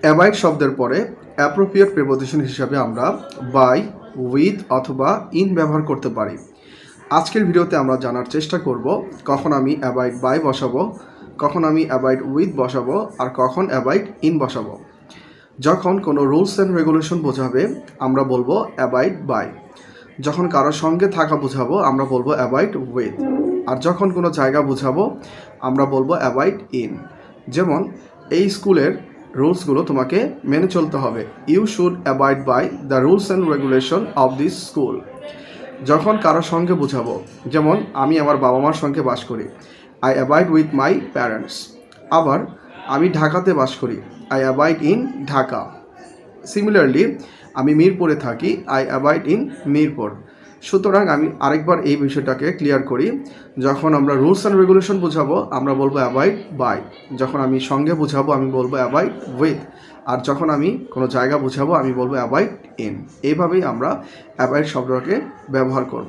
Abide শব্দের পরে appropriate preposition হিসাবে আমরা বাই, উইথ অথবা ইন ব্যবহার করতে পারি। আজকের ভিডিওতে আমরা জানার চেষ্টা করব কখন আমি অ্যাবাইড বাই বসাবো, কখন আমি অ্যাবাইড উইথ বসাবো, আর কখন অ্যাবাইড ইন বসাবো। যখন কোনো রুলস অ্যান্ড রেগুলেশন বোঝাবে আমরা বলবো অ্যাবাইড বাই। যখন কারোর সঙ্গে থাকা বোঝাবো আমরা বলবো অ্যাবাইড উইথ। আর যখন কোনো জায়গা বোঝাবো আমরা বলবো অ্যাবাইড ইন। যেমন এই স্কুলের রুলসগুলো তোমাকে মেনে চলতে হবে। You should abide by the rules and regulation of this school. যখন কারোর সঙ্গে বোঝাবো, যেমন আমি আমার বাবা মার সঙ্গে বাস করি, I abide with my parents. আবার আমি ঢাকাতে বাস করি, I abide in Dhaka. Similarly আমি মিরপুরে থাকি, আই অ্যাবাইড ইন মিরপুর। সুতরাং আমি আরেকবার এই বিষয়টাকে ক্লিয়ার করি। যখন আমরা রুলস অ্যান্ড রেগুলেশন বোঝাবো আমরা বলবো অ্যাবাইড বাই। যখন আমি সঙ্গে বোঝাবো আমি বলবো অ্যাবাইড উইথ। আর যখন আমি কোনো জায়গা বোঝাবো আমি বলবো অ্যাবাইড ইন। এইভাবেই আমরা অ্যাবাইড শব্দটাকে ব্যবহার করব।